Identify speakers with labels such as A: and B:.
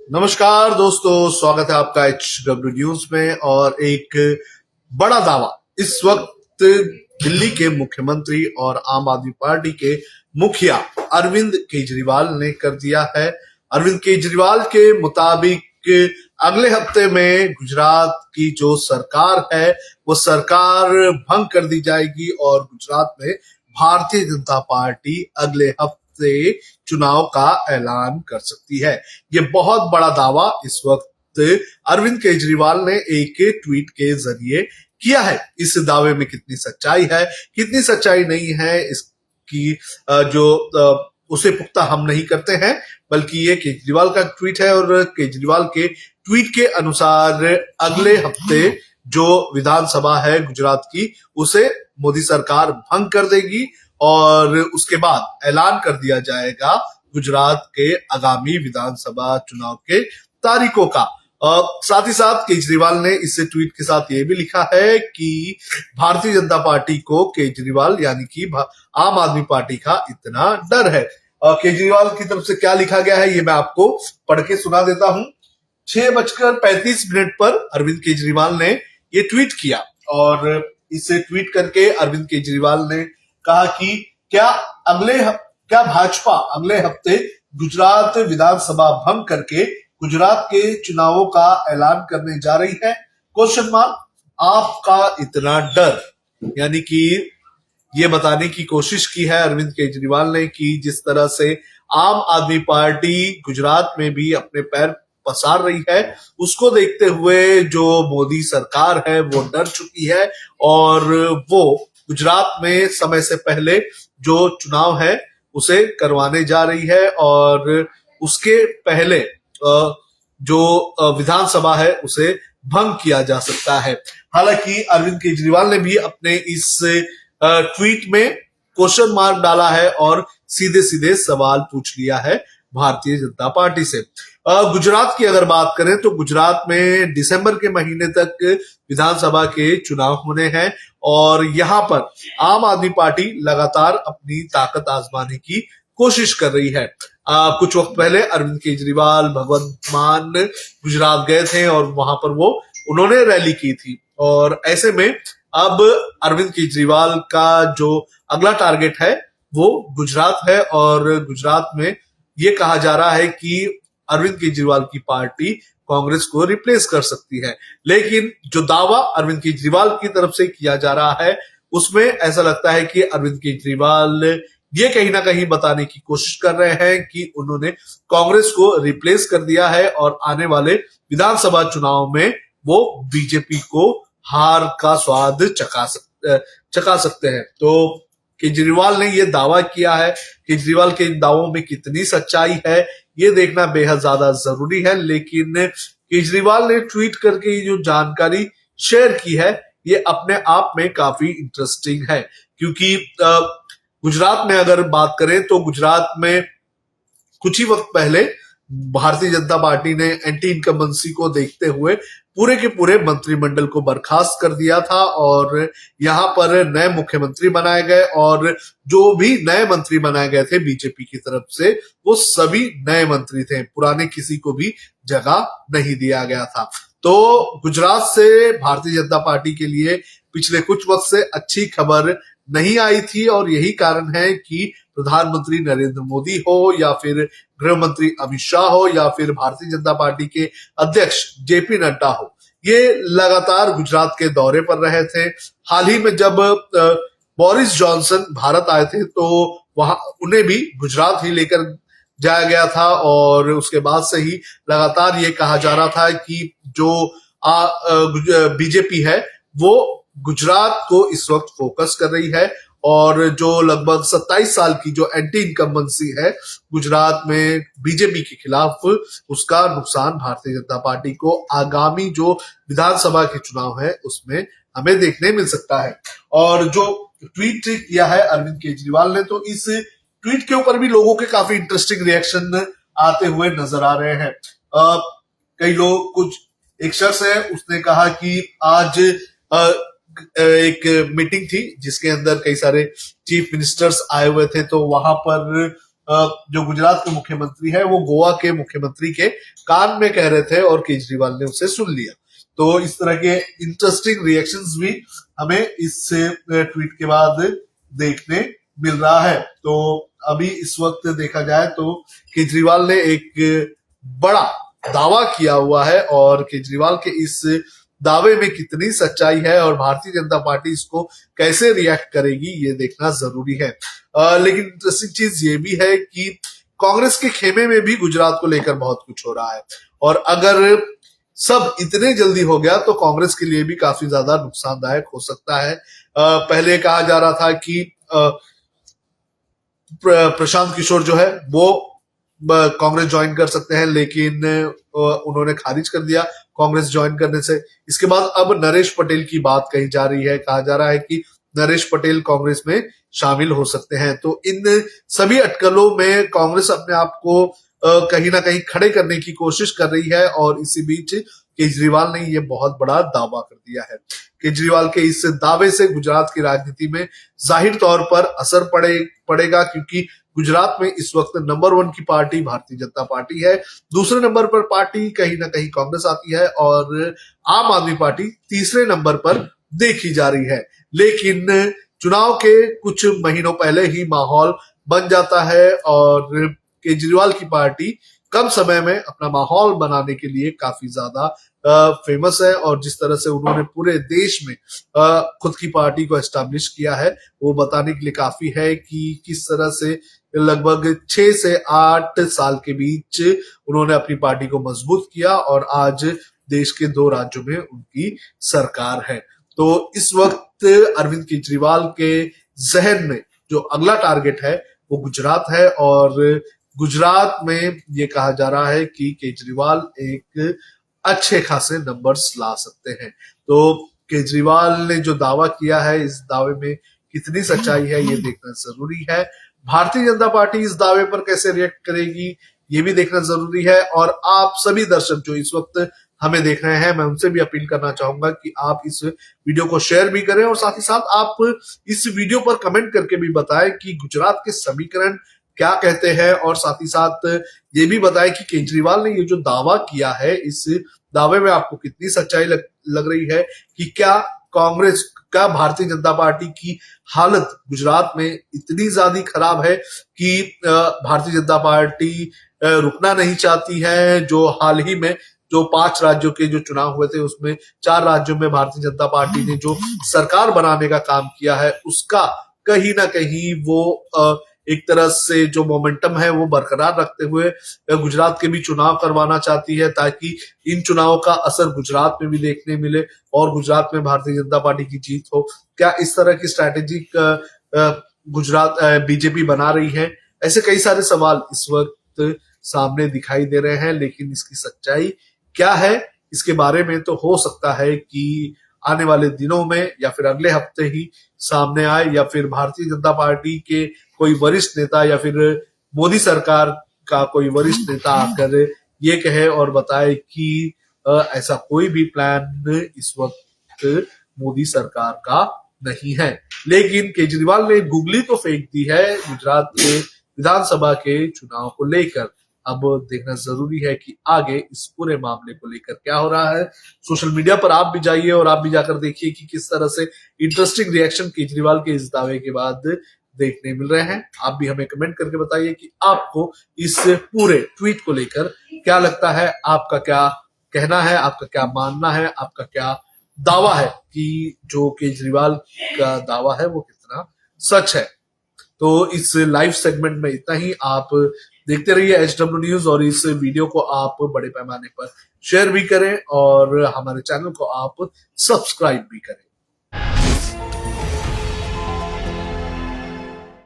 A: नमस्कार दोस्तों, स्वागत है आपका HW न्यूज में। और एक बड़ा दावा इस वक्त दिल्ली के मुख्यमंत्री और आम आदमी पार्टी के मुखिया अरविंद केजरीवाल ने कर दिया है। अरविंद केजरीवाल के मुताबिक अगले हफ्ते में गुजरात की जो सरकार है वो सरकार भंग कर दी जाएगी और गुजरात में भारतीय जनता पार्टी अगले हफ्ते चुनाव का ऐलान कर सकती है। ये बहुत बड़ा दावा इस वक्त अरविंद केजरीवाल ने एक ट्वीट के जरिए किया है। इस दावे में कितनी सच्चाई है, कितनी सच्चाई नहीं है, इसकी जो उसे पुख्ता हम नहीं करते हैं, बल्कि ये केजरीवाल का ट्वीट है। और केजरीवाल के ट्वीट के अनुसार अगले हफ्ते जो विधानसभा है गुजरात की, उसे मोदी सरकार भंग कर देगी और उसके बाद ऐलान कर दिया जाएगा गुजरात के आगामी विधानसभा चुनाव के तारीखों का। साथ ही साथ केजरीवाल ने इस ट्वीट के साथ ये भी लिखा है कि भारतीय जनता पार्टी को केजरीवाल यानी कि आम आदमी पार्टी का इतना डर है। केजरीवाल की तरफ से क्या लिखा गया है ये मैं आपको पढ़ के सुना देता हूं। 6:35 पर अरविंद केजरीवाल ने ये ट्वीट किया और इसे ट्वीट करके अरविंद केजरीवाल ने कहा कि क्या भाजपा अगले हफ्ते गुजरात विधानसभा भंग करके गुजरात के चुनावों का ऐलान करने जा रही है? Question mark. आपका इतना डर, यानी कि ये बताने की कोशिश की है अरविंद केजरीवाल ने कि जिस तरह से आम आदमी पार्टी गुजरात में भी अपने पैर पसार रही है, उसको देखते हुए जो मोदी सरकार है वो डर चुकी है और वो गुजरात में समय से पहले जो चुनाव है उसे करवाने जा रही है और उसके पहले जो विधानसभा है उसे भंग किया जा सकता है। हालांकि अरविंद केजरीवाल ने भी अपने इस ट्वीट में क्वेश्चन मार्क डाला है और सीधे सीधे सवाल पूछ लिया है भारतीय जनता पार्टी से। गुजरात की अगर बात करें तो गुजरात में दिसंबर के महीने तक विधानसभा के चुनाव होने हैं और यहाँ पर आम आदमी पार्टी लगातार अपनी ताकत आजमाने की कोशिश कर रही है। कुछ वक्त पहले अरविंद केजरीवाल भगवंत मान गुजरात गए थे और वहां पर उन्होंने रैली की थी और ऐसे में अब अरविंद केजरीवाल का जो अगला टारगेट है वो गुजरात है और गुजरात में ये कहा जा रहा है कि अरविंद केजरीवाल की पार्टी कांग्रेस को रिप्लेस कर सकती है। लेकिन जो दावा अरविंद केजरीवाल की तरफ से किया जा रहा है उसमें ऐसा लगता है कि अरविंद केजरीवाल ये कहीं ना कहीं बताने की कोशिश कर रहे हैं कि उन्होंने कांग्रेस को रिप्लेस कर दिया है और आने वाले विधानसभा चुनाव में वो बीजेपी को हार का स्वाद चखा सकते हैं। तो केजरीवाल ने ये दावा किया है। केजरीवाल के इन दावों में कितनी सच्चाई है ये देखना बेहद ज्यादा जरूरी है, लेकिन केजरीवाल ने ट्वीट करके जो जानकारी शेयर की है ये अपने आप में काफी इंटरेस्टिंग है। क्योंकि गुजरात में अगर बात करें तो गुजरात में कुछ ही वक्त पहले भारतीय जनता पार्टी ने एंटी इनकम्बेंसी को देखते हुए पूरे के पूरे मंत्रिमंडल को बर्खास्त कर दिया था और यहाँ पर नए मुख्यमंत्री बनाए गए और जो भी नए मंत्री बनाए गए थे बीजेपी की तरफ से वो सभी नए मंत्री थे, पुराने किसी को भी जगह नहीं दिया गया था। तो गुजरात से भारतीय जनता पार्टी के लिए पिछले कुछ वक्त से अच्छी खबर नहीं आई थी और यही कारण है कि प्रधानमंत्री नरेंद्र मोदी हो या फिर गृह मंत्री अमित शाह हो या फिर भारतीय जनता पार्टी के अध्यक्ष जेपी नड्डा हो, ये लगातार गुजरात के दौरे पर रहे थे। हाल ही में जब बोरिस जॉनसन भारत आए थे तो वहां उन्हें भी गुजरात ही लेकर जाया गया था और उसके बाद से ही लगातार ये कहा जा रहा था कि जो बीजेपी है वो गुजरात को इस वक्त फोकस कर रही है और जो लगभग 27 साल की जो एंटी इनकम्बेंसी है गुजरात में बीजेपी के खिलाफ, उसका नुकसान भारतीय जनता पार्टी को आगामी जो विधानसभा के चुनाव है उसमें हमें देखने मिल सकता है। और जो ट्वीट किया है अरविंद केजरीवाल ने, तो इस ट्वीट के ऊपर भी लोगों के काफी इंटरेस्टिंग रिएक्शन आते हुए नजर आ रहे हैं। कई लोग एक शख्स है उसने कहा कि आज एक मीटिंग थी जिसके अंदर कई सारे चीफ मिनिस्टर्स आए हुए थे, तो वहां पर जो गुजरात के मुख्यमंत्री है वो गोवा के मुख्यमंत्री के कान में कह रहे थे और केजरीवाल ने उसे सुन लिया। तो इस तरह के इंटरेस्टिंग रिएक्शंस भी हमें इस ट्वीट के बाद देखने मिल रहा है। तो अभी इस वक्त देखा जाए तो केजरीवाल ने एक बड़ा दावा किया हुआ है और केजरीवाल के इस दावे में कितनी सच्चाई है और भारतीय जनता पार्टी इसको कैसे रिएक्ट करेगी ये देखना जरूरी है। लेकिन इंटरेस्टिंग चीज ये भी है कि कांग्रेस के खेमे में भी गुजरात को लेकर बहुत कुछ हो रहा है और अगर सब इतने जल्दी हो गया तो कांग्रेस के लिए भी काफी ज्यादा नुकसानदायक हो सकता है। पहले कहा जा रहा था कि प्रशांत किशोर जो है वो कांग्रेस ज्वाइन कर सकते हैं, लेकिन उन्होंने खारिज कर दिया कांग्रेस ज्वाइन करने से। इसके बाद अब नरेश पटेल की बात कही जा रही है, कहा जा रहा है कि नरेश पटेल कांग्रेस में शामिल हो सकते हैं। तो इन सभी अटकलों में कांग्रेस अपने आप को कहीं ना कहीं खड़े करने की कोशिश कर रही है और इसी बीच केजरीवाल ने ये बहुत बड़ा दावा कर दिया है। केजरीवाल के इस दावे से गुजरात की राजनीति में जाहिर तौर पर असर पड़ेगा क्योंकि गुजरात में इस वक्त नंबर 1 की पार्टी भारतीय जनता पार्टी है, दूसरे नंबर पर पार्टी कहीं ना कहीं कांग्रेस आती है और आम आदमी पार्टी तीसरे नंबर पर देखी जा रही है। लेकिन चुनाव के कुछ महीनों पहले ही माहौल बन जाता है और केजरीवाल की पार्टी कम समय में अपना माहौल बनाने के लिए काफी ज्यादा फेमस है और जिस तरह से उन्होंने पूरे देश में खुद की पार्टी को एस्टैब्लिश किया है वो बताने के लिए काफी है कि किस तरह से लगभग 6 से 8 साल के बीच उन्होंने अपनी पार्टी को मजबूत किया और आज देश के 2 राज्यों में उनकी सरकार है। तो इस वक्त अरविंद केजरीवाल के जहन में जो अगला टारगेट है वो गुजरात है और गुजरात में ये कहा जा रहा है कि केजरीवाल एक अच्छे खासे नंबर्स ला सकते हैं। तो केजरीवाल ने जो दावा किया है इस दावे में कितनी सच्चाई है ये देखना जरूरी है। भारतीय जनता पार्टी इस दावे पर कैसे रिएक्ट करेगी ये भी देखना जरूरी है और आप सभी दर्शक जो इस वक्त हमें देख रहे हैं मैं उनसे भी अपील करना चाहूंगा कि आप इस वीडियो को शेयर भी करें और साथ ही साथ आप इस वीडियो पर कमेंट करके भी बताएं कि गुजरात के समीकरण क्या कहते हैं और साथ ही साथ ये भी बताएं कि केजरीवाल ने ये जो दावा किया है इस दावे में आपको कितनी सच्चाई लग रही है कि क्या कांग्रेस का भारतीय जनता पार्टी की हालत गुजरात में इतनी ज्यादा खराब है कि भारतीय जनता पार्टी रुकना नहीं चाहती है। जो हाल ही में जो 5 राज्यों के जो चुनाव हुए थे उसमें 4 राज्यों में भारतीय जनता पार्टी ने जो सरकार बनाने का काम किया है उसका कहीं ना कहीं वो एक तरह से जो मोमेंटम है वो बरकरार रखते हुए गुजरात के भी चुनाव करवाना चाहती है ताकि इन चुनावों का असर गुजरात में भी देखने मिले और गुजरात में भारतीय जनता पार्टी की जीत हो। क्या इस तरह की स्ट्रैटेजी गुजरात बीजेपी बना रही है? ऐसे कई सारे सवाल इस वक्त सामने दिखाई दे रहे हैं, लेकिन इसकी सच्चाई क्या है इसके बारे में तो हो सकता है कि आने वाले दिनों में या फिर अगले हफ्ते ही सामने आए या फिर भारतीय जनता पार्टी के कोई वरिष्ठ नेता या फिर मोदी सरकार का कोई वरिष्ठ नेता आकर ये कहे और बताए कि ऐसा कोई भी प्लान इस वक्त मोदी सरकार का नहीं है। लेकिन केजरीवाल ने गुगली तो फेंक दी है गुजरात के विधानसभा के चुनाव को लेकर। अब देखना जरूरी है कि आगे इस पूरे मामले को लेकर क्या हो रहा है। सोशल मीडिया पर आप भी जाइए और आप भी जाकर देखिए कि किस तरह से इंटरेस्टिंग रिएक्शन केजरीवाल के इस दावे के बाद देखने मिल रहे हैं। आप भी हमें कमेंट करके बताइए कि आपको इस पूरे ट्वीट को लेकर क्या लगता है, आपका क्या कहना है, आपका क्या मानना है, आपका क्या दावा है कि जो केजरीवाल का दावा है वो कितना सच है। तो इस लाइव सेगमेंट में इतना ही। आप देखते रहिए HW न्यूज और इस वीडियो को आप बड़े पैमाने पर शेयर भी करें और हमारे चैनल को आप सब्सक्राइब भी करें।